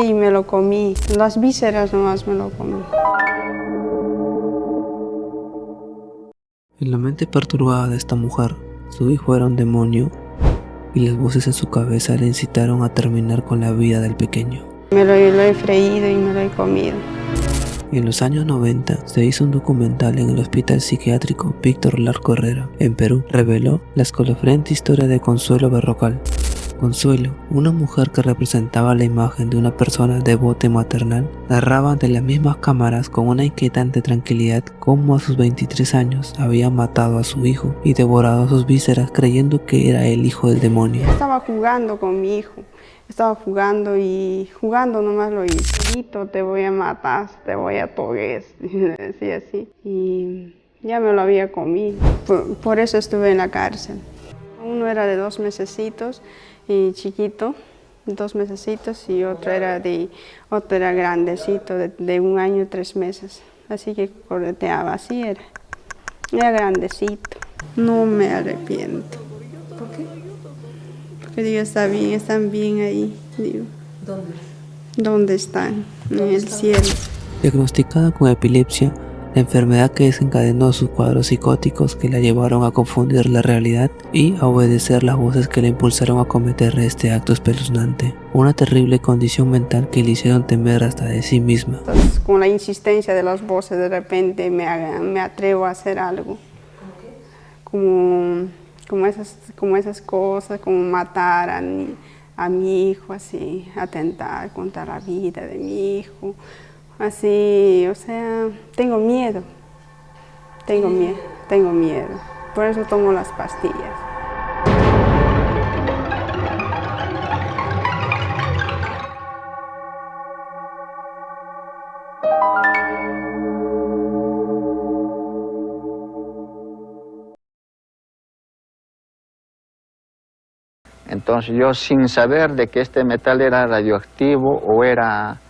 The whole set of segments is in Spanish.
y me lo comí. Las vísceras nomás me lo comí. En la mente perturbada de esta mujer, su hijo era un demonio y las voces en su cabeza le incitaron a terminar con la vida del pequeño. Lo he freído y me lo he comido. En los años 90 se hizo un documental en el Hospital Psiquiátrico Víctor Larco Herrera, en Perú. Reveló la escalofriante historia de Consuelo Berrocal. Consuelo, una mujer que representaba la imagen de una persona devota y maternal, narraba ante las mismas cámaras con una inquietante tranquilidad cómo a sus 23 años había matado a su hijo y devorado sus vísceras creyendo que era el hijo del demonio. Estaba jugando con mi hijo, estaba jugando y jugando nomás lo hice. Te voy a matar, te voy a togues, le decía así. Y ya me lo había comido. Por eso estuve en la cárcel. Uno era de 2 mesecitos y chiquito, 2 mesecitos, y otro era grandecito, de 1 año y 3 meses. Así que correteaba, así era. Era grandecito. No me arrepiento. ¿Por qué? Porque digo, están bien ahí. Digo. ¿Dónde? ¿Dónde están? En el cielo. Diagnosticada con epilepsia, la enfermedad que desencadenó sus cuadros psicóticos que la llevaron a confundir la realidad y a obedecer las voces que la impulsaron a cometer este acto espeluznante. Una terrible condición mental que le hicieron temer hasta de sí misma. Entonces, con la insistencia de las voces, de repente me atrevo a hacer algo. Como esas cosas, como matar a mi hijo, así, atentar contra la vida de mi hijo. Así, o sea, tengo miedo. Por eso tomo las pastillas. Entonces yo, sin saber de que este metal era radioactivo o era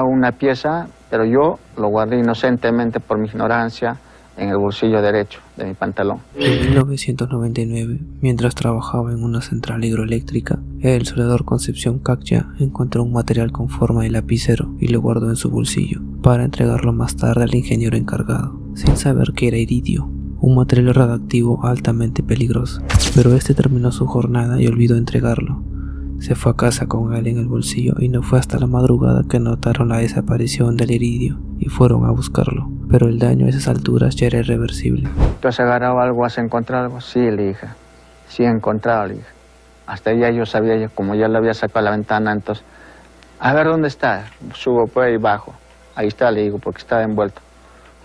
una pieza, pero yo lo guardé inocentemente por mi ignorancia en el bolsillo derecho de mi pantalón. En 1999, mientras trabajaba en una central hidroeléctrica, el soldador Concepción Caccia encontró un material con forma de lapicero y lo guardó en su bolsillo para entregarlo más tarde al ingeniero encargado, sin saber que era iridio, un material radioactivo altamente peligroso. Pero este terminó su jornada y olvidó entregarlo. Se fue a casa con él en el bolsillo y no fue hasta la madrugada que notaron la desaparición del iridio y fueron a buscarlo, pero el daño a esas alturas ya era irreversible. ¿Tú has agarrado algo? ¿Has encontrado algo? Sí, le dije. Sí, he encontrado, le dije. Hasta ya yo sabía, como ya lo había sacado a la ventana, entonces, a ver dónde está. Subo por ahí bajo. Ahí está, le digo, porque estaba envuelto.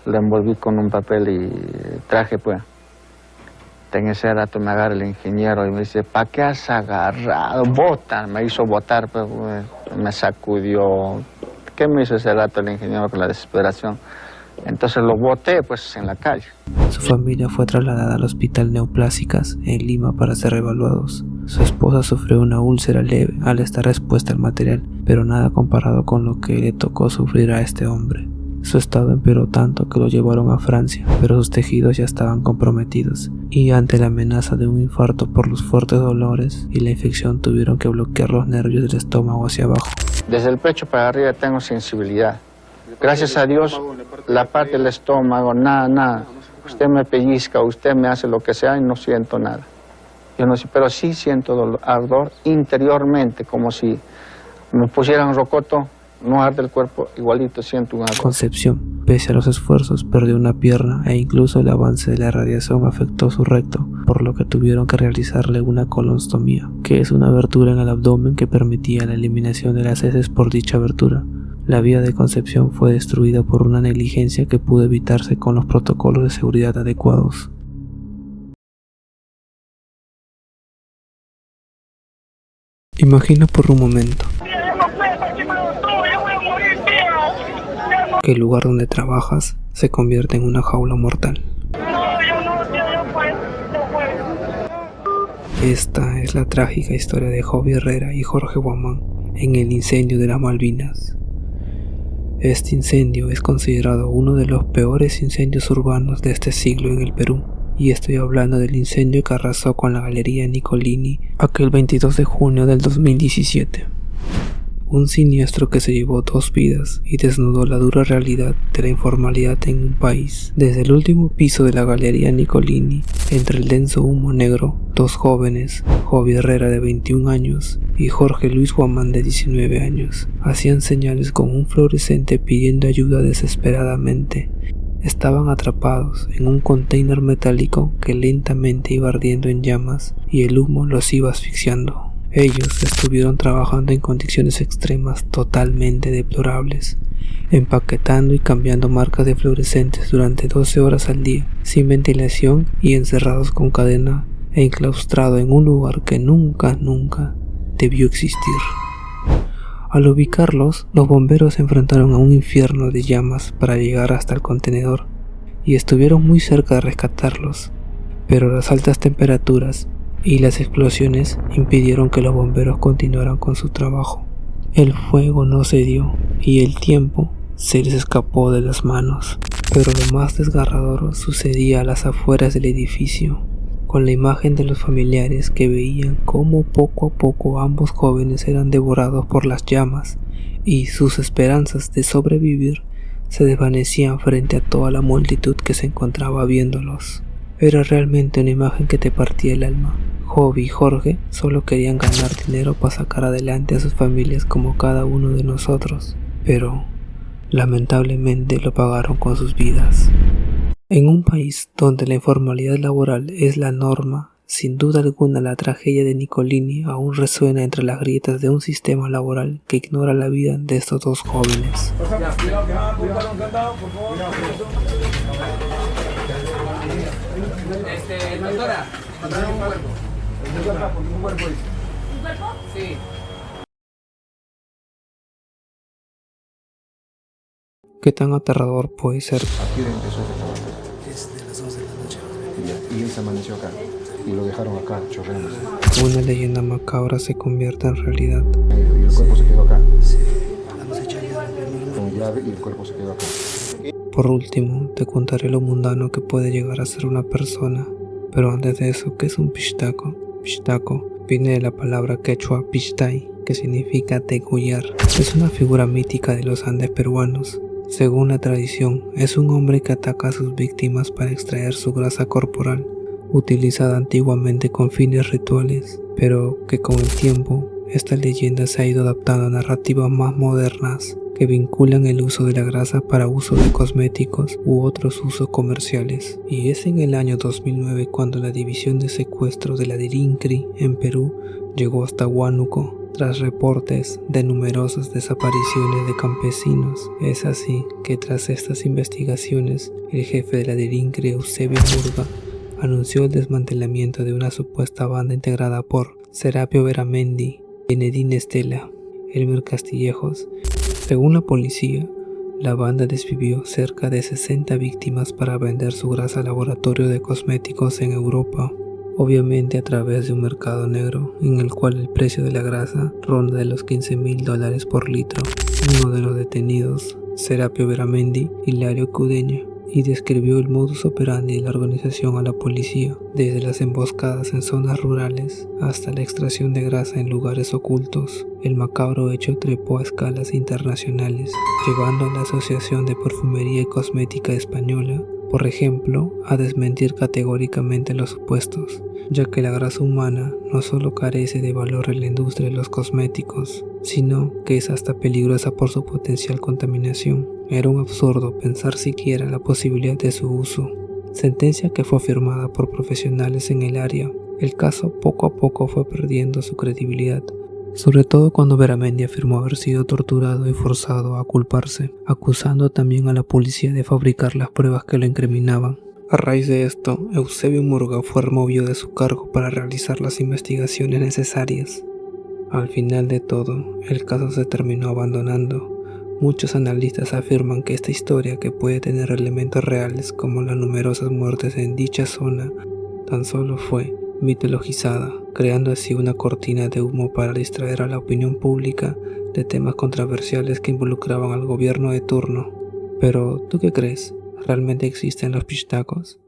Lo envolví con un papel y traje, pues. En ese rato me agarra el ingeniero y me dice, ¿para qué has agarrado? Bota, me hizo botar, pues, me sacudió. ¿Qué me hizo ese rato el ingeniero con la desesperación? Entonces lo boté, pues, en la calle. Su familia fue trasladada al Hospital Neoplásicas en Lima para ser evaluados. Su esposa sufrió una úlcera leve al estar expuesta al material, pero nada comparado con lo que le tocó sufrir a este hombre. Su estado empeoró tanto que lo llevaron a Francia, pero sus tejidos ya estaban comprometidos y ante la amenaza de un infarto por los fuertes dolores y la infección tuvieron que bloquear los nervios del estómago hacia abajo. Desde el pecho para arriba tengo sensibilidad. Gracias a Dios, la parte del estómago, nada. Usted me pellizca, usted me hace lo que sea y no siento nada. Yo no sé, pero sí siento ardor interiormente, como si me pusieran rocoto. No arde el cuerpo, igualito siento un ardor. Concepción, pese a los esfuerzos, perdió una pierna e incluso el avance de la radiación afectó su recto, por lo que tuvieron que realizarle una colonstomía, que es una abertura en el abdomen que permitía la eliminación de las heces por dicha abertura. La vía de Concepción fue destruida por una negligencia que pudo evitarse con los protocolos de seguridad adecuados. Imagina por un momento que el lugar donde trabajas se convierte en una jaula mortal. Esta es la trágica historia de Joby Herrera y Jorge Guamán en el incendio de las Malvinas. Este incendio es considerado uno de los peores incendios urbanos de este siglo en el Perú, y estoy hablando del incendio que arrasó con la Galería Nicolini aquel 22 de junio del 2017. Un siniestro que se llevó 2 vidas y desnudó la dura realidad de la informalidad en un país. Desde el último piso de la Galería Nicolini, entre el denso humo negro, 2 jóvenes, Jovi Herrera de 21 años y Jorge Luis Guamán de 19 años, hacían señales con un fluorescente pidiendo ayuda desesperadamente. Estaban atrapados en un container metálico que lentamente iba ardiendo en llamas y el humo los iba asfixiando. Ellos estuvieron trabajando en condiciones extremas totalmente deplorables, empaquetando y cambiando marcas de fluorescentes durante 12 horas al día, sin ventilación y encerrados con cadena e enclaustrado en un lugar que nunca debió existir. Al ubicarlos, los bomberos se enfrentaron a un infierno de llamas para llegar hasta el contenedor y estuvieron muy cerca de rescatarlos, pero las altas temperaturas y las explosiones impidieron que los bomberos continuaran con su trabajo. El fuego no cedió y el tiempo se les escapó de las manos, pero lo más desgarrador sucedía a las afueras del edificio, con la imagen de los familiares que veían cómo poco a poco ambos jóvenes eran devorados por las llamas y sus esperanzas de sobrevivir se desvanecían frente a toda la multitud que se encontraba viéndolos. Era realmente una imagen que te partía el alma. Jovi y Jorge solo querían ganar dinero para sacar adelante a sus familias como cada uno de nosotros, pero lamentablemente lo pagaron con sus vidas. En un país donde la informalidad laboral es la norma, sin duda alguna la tragedia de Nicolini aún resuena entre las grietas de un sistema laboral que ignora la vida de estos 2 jóvenes. Doctora, un cuerpo. ¿Un cuerpo? Sí. ¿Qué tan aterrador puede ser? ¿A qué hora empezó a trabajar? Desde las 2 de la noche. Y él se amaneció acá. Y lo dejaron acá, chorreándose. Una leyenda macabra se convierte en realidad. Y el cuerpo se quedó acá. Sí, vamos a echar llave. Con llave y el cuerpo se quedó acá. Por último, te contaré lo mundano que puede llegar a ser una persona. Pero antes de eso, ¿qué es un pishtaco? Pishtaco viene de la palabra quechua pishtay, que significa degollar. Es una figura mítica de los Andes peruanos. Según la tradición, es un hombre que ataca a sus víctimas para extraer su grasa corporal, utilizada antiguamente con fines rituales, pero que con el tiempo, esta leyenda se ha ido adaptando a narrativas más modernas que vinculan el uso de la grasa para uso de cosméticos u otros usos comerciales. Y es en el año 2009 cuando la división de secuestro de la DIRINCRI en Perú llegó hasta Huánuco, tras reportes de numerosas desapariciones de campesinos. Es así que tras estas investigaciones, el jefe de la DIRINCRI, Eusebio Murga, anunció el desmantelamiento de una supuesta banda integrada por Serapio Beramendi, Benedín Estela, Elmer Castillejos. Según la policía, la banda desvivió cerca de 60 víctimas para vender su grasa al laboratorio de cosméticos en Europa, obviamente a través de un mercado negro en el cual el precio de la grasa ronda de los $15,000 por litro. Uno de los detenidos, Serapio Beramendi, Hilario Cudeña, y describió el modus operandi de la organización a la policía, desde las emboscadas en zonas rurales hasta la extracción de grasa en lugares ocultos. El macabro hecho trepó a escalas internacionales, llevando a la Asociación de Perfumería y Cosmética Española, por ejemplo, a desmentir categóricamente los supuestos, ya que la grasa humana no solo carece de valor en la industria de los cosméticos, sino que es hasta peligrosa por su potencial contaminación. Era un absurdo pensar siquiera la posibilidad de su uso, sentencia que fue firmada por profesionales en el área. El caso poco a poco fue perdiendo su credibilidad, sobre todo cuando Beramendi afirmó haber sido torturado y forzado a culparse, acusando también a la policía de fabricar las pruebas que lo incriminaban. A raíz de esto, Eusebio Murga fue removido de su cargo para realizar las investigaciones necesarias. Al final de todo, el caso se terminó abandonando. Muchos analistas afirman que esta historia, que puede tener elementos reales como las numerosas muertes en dicha zona, tan solo fue mitologizada, creando así una cortina de humo para distraer a la opinión pública de temas controversiales que involucraban al gobierno de turno. Pero, ¿tú qué crees? ¿Realmente existen los pistacos?